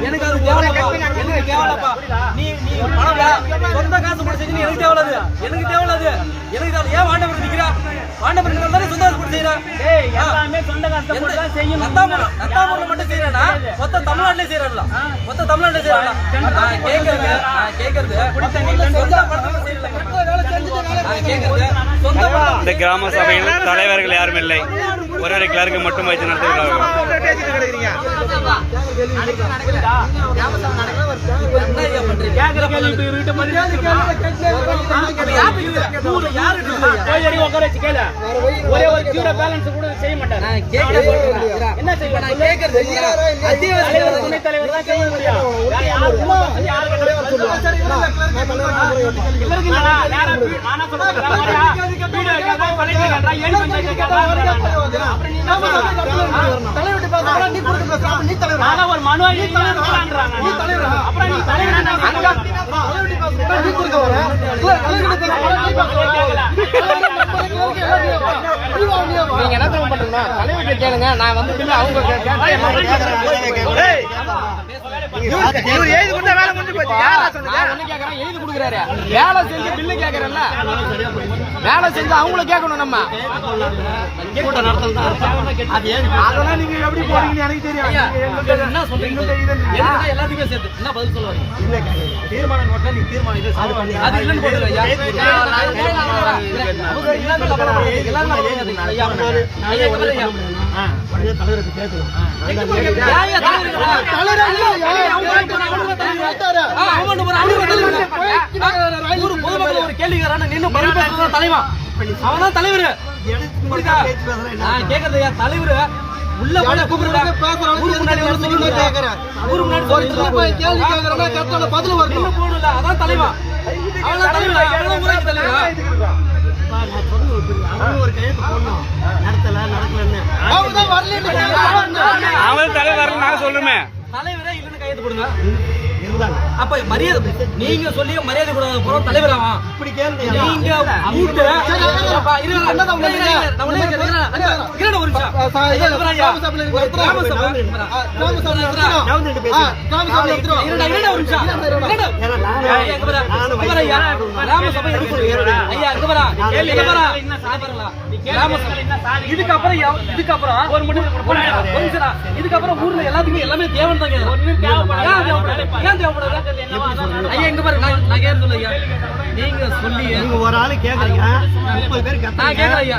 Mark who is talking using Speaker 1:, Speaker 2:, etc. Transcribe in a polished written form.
Speaker 1: எனக்கு அது தேவைப்பா. நீ சொந்த காசு போட்டு செஞ்சு எனக்கு தேவையாது, எனக்கு தேவையாது. எனக்கு ஏன் வாண்டவர் நிக்கிறா? வாண்டவர் தானே சொந்த காசு போட்டு செய்யறா? சொந்த காசு போட்டு தான் செய்யணும். நத்தாமூர்ல மட்டும் செய்யறா? மொத்த தமிழ்நாட்டிலே செய்யறா? மொத்த தமிழ்நாட்டிலே செய்யறா? கேக்குறது
Speaker 2: இந்த கிராம சபையில் தலைவர்கள் யாரும் இல்லை, ஒரு கிளர்க்கு மட்டும் வைத்து நடத்துகிறார்கள்.
Speaker 1: ஒரு மனு
Speaker 3: நீங்க என்ன பண்றீங்கன்னா தலைவர்கிட்ட கேளுங்க. நான் வந்து அவங்க எழுதி கொடுத்தா வேலை முடிஞ்சு போச்சு. எழுதி கொடுக்குறாரு, வேலை செஞ்சு பில்லு கேட்கறல்ல, வேலை செஞ்சு அவங்கள கேட்கணும். நம்ம அதெல்லாம் நீங்க எப்படி போறீங்கன்னு எனக்கு தெரியும்.
Speaker 1: என்ன சொல்றீங்க? எல்லாத்துக்குமே சேர்த்து என்ன பதில் சொல்லுவாங்க? தீர்மானம் நோட்டா நீ தீர்மானம் அது இல்லன்னு போடுங்க ஐயா. தலைவருக்கு கேட்கலாம். ஒரு கேள்விக்காரன் நின்று பதில் பேசுற தலைவன் அவன்தான் தலைவர். கேக்குறது தலைவர் உள்ள கூப்பிடுறாங்க. அதான் தலைவன். அவன்
Speaker 2: தலைவர் நான் சொல்லுமே
Speaker 1: தலைவரே இல்லன்னு கையெழுத்து போடுங்க. அப்ப மரியாதை நீங்க சொல்லி மரியாதை கொடுக்க தலைவர் ஆவான். இப்படி கேளுங்க. நீங்க கூட்டு இதுக்கப்புறம் ஊர்ல எல்லாத்துக்குமே எல்லாமே தேவன் தான். ஐயா எங்க பாருங்க, நான் கேட்க சொல்ல ஐயா, நீங்க சொல்லி ஒரு ஆளு கேக்குறீங்க, 30 பேர் கேக்குறேன் ஐயா.